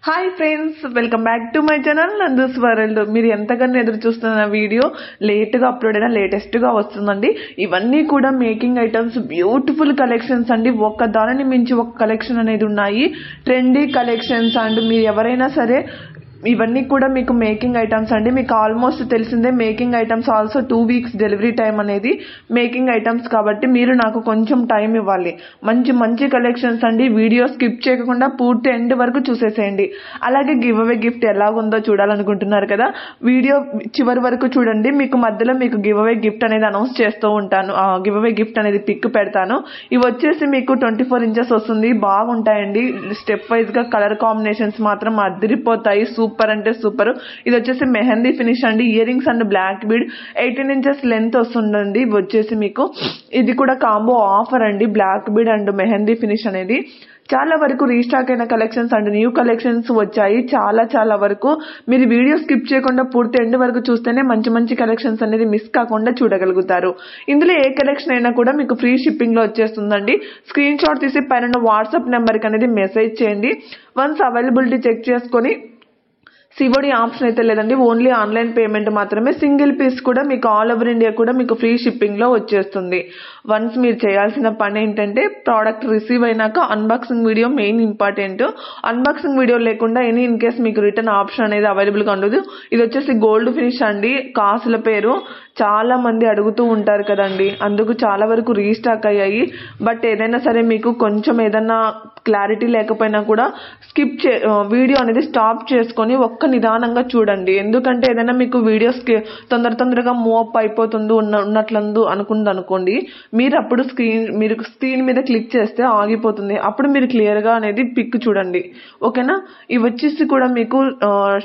Hi friends, welcome back to my channel Nandu's world. మీరు ఎంతగానో ఎదురు చూస్తున్న వీడియో లేట్గా అప్లోడ్ అయినా లేటెస్ట్గా వస్తుందండి. ఇవన్నీ కూడా మేకింగ్ ఐటమ్స్, బ్యూటిఫుల్ కలెక్షన్స్ అండి. ఒక్క దానిని మించి ఒక కలెక్షన్ అనేది ఉన్నాయి. ట్రెండీ కలెక్షన్స్ అండ్ మీరు ఎవరైనా సరే ఇవన్నీ కూడా మీకు మేకింగ్ ఐటమ్స్ అండి. మీకు ఆల్మోస్ట్ తెలిసిందే making items also 2 weeks delivery time అనేది మేకింగ్ ఐటమ్స్ కాబట్టి మీరు నాకు కొంచెం టైం ఇవ్వాలి. మంచి మంచి కలెక్షన్స్ అండి. వీడియో స్కిప్ చేయకుండా పూర్తి ఎండ్ వరకు చూసేసేయండి. అలాగే గివ్ అవే గిఫ్ట్ ఎలాగుందో చూడాలనుకుంటున్నారు కదా, వీడియో చివరి వరకు చూడండి. మీకు మధ్యలో మీకు గివ్ అవే గిఫ్ట్ అనేది అనౌన్స్ చేస్తూ ఉంటాను. గివ్ అవే గిఫ్ట్ అనేది పిక్ పెడతాను. ఇవి వచ్చేసి మీకు 24 inches వస్తుంది. బాగుంటాయండి. స్టెప్ వైజ్ గా కలర్ కాంబినేషన్స్ మాత్రం అదిరిపోతాయి. సూపర్ అంటే సూపర్. ఇది వచ్చేసి మెహందీ ఫినిష్ అండి. Ear rings and black bead 18 inches length వస్తుందండి. ఇవి వచ్చేసి మీకు ఇది కూడా కాంబో ఆఫర్ అండి. Black bead and mehndi finish అనేది చాలా వరకు రీస్టాక్ అయిన కలెక్షన్స్ అండ్ న్యూ కలెక్షన్స్ వచ్చాయి. చాలా వరకు మీరు వీడియో స్కిప్ చేయకుండా పూర్తి ఎండ్ వరకు చూస్తేనే మంచి మంచి కలెక్షన్స్ అనేది మిస్ కాకుండా చూడగలుగుతారు. ఇందులో ఏ కలెక్షన్ అయినా కూడా మీకు ఫ్రీ షిప్పింగ్ లో వచ్చేస్తుందండి. స్క్రీన్ షాట్ తీసి పైన వాట్సాప్ నెంబర్కి అనేది మెసేజ్ చేయండి. వన్స్ అవైలబిలిటీ చెక్ చేసుకొని సిఓడి ఆప్షన్ అయితే లేదండి, ఓన్లీ ఆన్లైన్ పేమెంట్ మాత్రమే. సింగిల్ పీస్ కూడా మీకు ఆల్ ఓవర్ ఇండియా కూడా మీకు ఫ్రీ షిప్పింగ్ లో వచ్చేస్తుంది. వన్స్ మీరు చేయాల్సిన పని ఏంటంటే ప్రోడక్ట్ రిసీవ్ అయినాక unboxing video main important. Unboxing video లేకుండా ఎనీ ఇన్ కేస్ మీకు రిటర్న్ ఆప్షన్ అనేది అవైలబుల్ గా ఉండదు. ఇది వచ్చేసి గోల్డ్ ఫినిష్ అండి. కాసుల పేరు చాలా మంది అడుగుతూ ఉంటారు కదండి, అందుకు చాలా వరకు రీస్టాక్ అయ్యాయి. బట్ ఏదైనా సరే మీకు కొంచెం ఏదైనా క్లారిటీ లేకపోయినా కూడా వీడియో అనేది స్టాప్ చేసుకొని ఒక్క నిదానంగా చూడండి. ఎందుకంటే ఏదైనా మీకు వీడియోస్ తొందరగా మూవ్ అప్ అయిపోతుంది ఉన్నట్లందు అనుకోండి, మీరు అప్పుడు స్క్రీన్ మీద క్లిక్ చేస్తే ఆగిపోతుంది. అప్పుడు మీరు క్లియర్ గా అనేది పిక్ చూడండి. ఓకేనా. ఇవి వచ్చేసి కూడా మీకు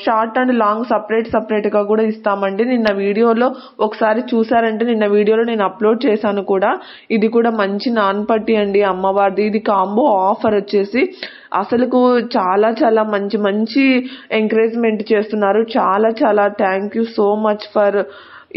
షార్ట్ అండ్ లాంగ్ సపరేట్ గా కూడా ఇస్తామండి. నిన్న వీడియోలో ఒకసారి చూసారంటే నిన్న వీడియోలో నేను అప్లోడ్ చేశాను కూడా. ఇది కూడా మంచి నాన్ పట్టి అండి, అమ్మవారిది. ఇది కాంబో ఆఫర్ వచ్చేసి అసలుకు చాలా మంచి ఎంకరేజ్మెంట్ చేస్తున్నారు. చాలా thank you so much for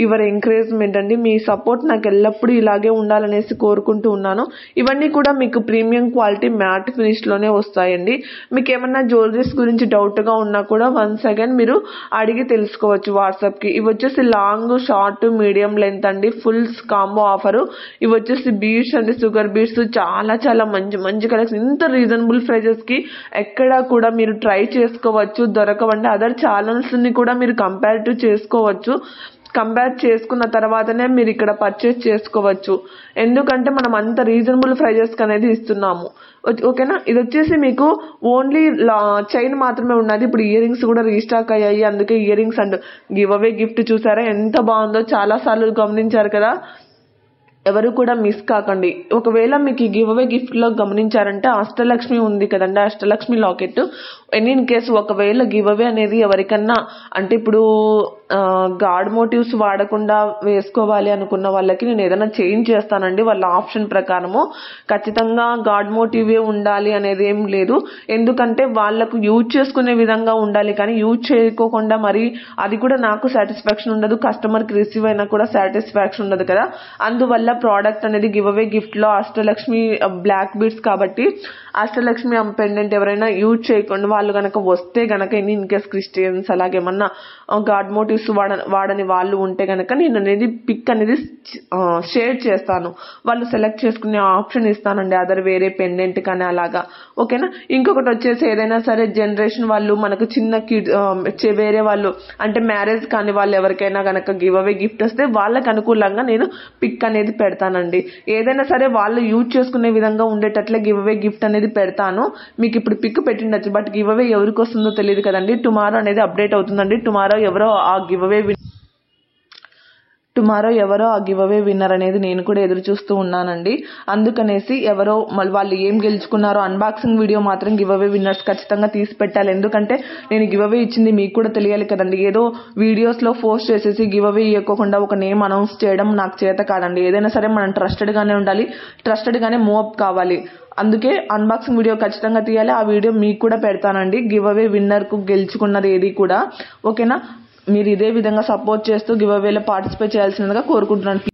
your encouragement అండి. మీ సపోర్ట్ నాకు ఎల్లప్పుడూ ఇలాగే ఉండాలనేసి కోరుకుంటూ ఉన్నాను. ఇవన్నీ కూడా మీకు ప్రీమియం క్వాలిటీ మ్యాట్ ఫినిష్ లోనే వస్తాయండి. మీకు ఏమన్నా జ్యువెలరీస్ గురించి డౌట్ గా ఉన్నా కూడా వన్స్ అగైన్ మీరు అడిగి తెలుసుకోవచ్చు వాట్సాప్ కి. ఇవి వచ్చేసి లాంగ్, షార్ట్, మీడియం లెంత్ అండి. Full combo offer. ఇవి వచ్చేసి బీడ్స్ అండి, షుగర్ బీడ్స్. చాలా మంచి కలెక్షన్. ఇంత రీజనబుల్ ప్రైజెస్ కి ఎక్కడా కూడా మీరు ట్రై చేసుకోవచ్చు. దొరకవండి. అదర్ ఛానల్స్ ని కూడా మీరు కంపేర్ చేసుకున్న తర్వాతనే మీరు ఇక్కడ పర్చేస్ చేసుకోవచ్చు. ఎందుకంటే మనం అంత రీజనబుల్ ప్రైజెస్ అనేది ఇస్తున్నాము. ఓకేనా. ఇది వచ్చేసి మీకు ఓన్లీ చైన్ మాత్రమే ఉన్నది. ఇప్పుడు ఇయర్ రింగ్స్ కూడా రీస్టాక్ అయ్యాయి. అందుకే year rings and give away gift చూసారా ఎంత బాగుందో, చాలా సార్లు గమనించారు కదా. ఎవరు కూడా మిస్ కాకండి. ఒకవేళ మీకు ఈ గివ్ అవే గిఫ్ట్ లో గమనించారంటే అష్టలక్ష్మి ఉంది కదండి, అష్టలక్ష్మి లాకెట్. ఇన్ కేసు ఒకవేళ గివ్ అవే అనేది ఎవరికన్నా అంటే ఇప్పుడు గాడ్ మోటివ్స్ వాడకుండా వేసుకోవాలి అనుకున్న వాళ్ళకి నేను ఏదైనా చేంజ్ చేస్తానండి. వాళ్ళ ఆప్షన్ ప్రకారము ఖచ్చితంగా గాడ్ మోటివే ఉండాలి అనేది ఏం లేదు. ఎందుకంటే వాళ్ళకు యూజ్ చేసుకునే విధంగా ఉండాలి, కానీ యూజ్ చేయకోకుండా మరి అది కూడా నాకు సాటిస్ఫాక్షన్ ఉండదు, కస్టమర్ కి రిసీవ్ అయినా కూడా సాటిస్ఫాక్షన్ ఉండదు కదా. అందువల్ల ప్రోడక్ట్ అనేది గివ్ అవే గిఫ్ట్ లో అష్టలక్ష్మి బ్లాక్ బీడ్స్ కాబట్టి అష్టలక్ష్మి పెండెంట్ ఎవరైనా యూజ్ చేయకుండా వాళ్ళు గనక వస్తే గనక ఇన్ కేస్ క్రిస్టియన్స్ అలాగే ఏమన్నా గాడ్ మోటివ్స్ వాడని వాళ్ళు ఉంటే గనక నేను అనేది పిక్ అనేది షేర్ చేస్తాను. వాళ్ళు సెలెక్ట్ చేసుకునే ఆప్షన్ ఇస్తానండి, అదర్ వేరే పెండెంట్ కానీ అలాగా. ఓకేనా. ఇంకొకటి వచ్చేసి ఏదైనా సరే జనరేషన్ వాళ్ళు మనకు చిన్న వేరే వాళ్ళు అంటే మ్యారేజ్ కాని వాళ్ళు ఎవరికైనా గనక గివ్ అవే గిఫ్ట్ వస్తే వాళ్ళకి అనుకూలంగా నేను పిక్ అనేది పెడతానండి. ఏదైనా సరే వాళ్ళు యూజ్ చేసుకునే విధంగా ఉండేటట్లే గివ్ అవే గిఫ్ట్ అనేది పెడతాను. మీకు ఇప్పుడు పిక్ పెట్టిండొచ్చు, బట్ గివ్ అవే ఎవరికి వస్తుందో తెలియదు కదండి. టుమారో అనేది అప్డేట్ అవుతుందండి. టుమారో ఎవరో ఆ గివ్ అవే విన్నర్ అనేది నేను కూడా ఎదురు చూస్తూ ఉన్నానండి. అందుకనేసి ఎవరో వాళ్ళు ఏం గెలుచుకున్నారో అన్బాక్సింగ్ వీడియో మాత్రం గివ్ అవే విన్నర్స్ ఖచ్చితంగా తీసి పెట్టాలి. ఎందుకంటే నేను గివ్ అవే ఇచ్చింది మీకు కూడా తెలియాలి కదండి. ఏదో వీడియోస్ లో పోస్ట్ చేసేసి గివ్ అవే ఇవ్వకుండా ఒక నేమ్ అనౌన్స్ చేయడం నాకు చేత కాదండి. ఏదైనా సరే మనం ట్రస్టెడ్ గానే ఉండాలి, ట్రస్టెడ్ గానే మూవ్ అప్ కావాలి. అందుకే అన్బాక్సింగ్ వీడియో ఖచ్చితంగా తీయాలి. ఆ వీడియో మీకు కూడా పెడతానండి. గివ్ అవే విన్నర్ కు గెలుచుకున్నది ఏది కూడా. ఓకేనా. మీరు ఇదే విధంగా సపోర్ట్ చేస్తూ గివ్ అవేలో పార్టిసిపేట్ చేయాల్సిందిగా కోరుకుంటున్నాను.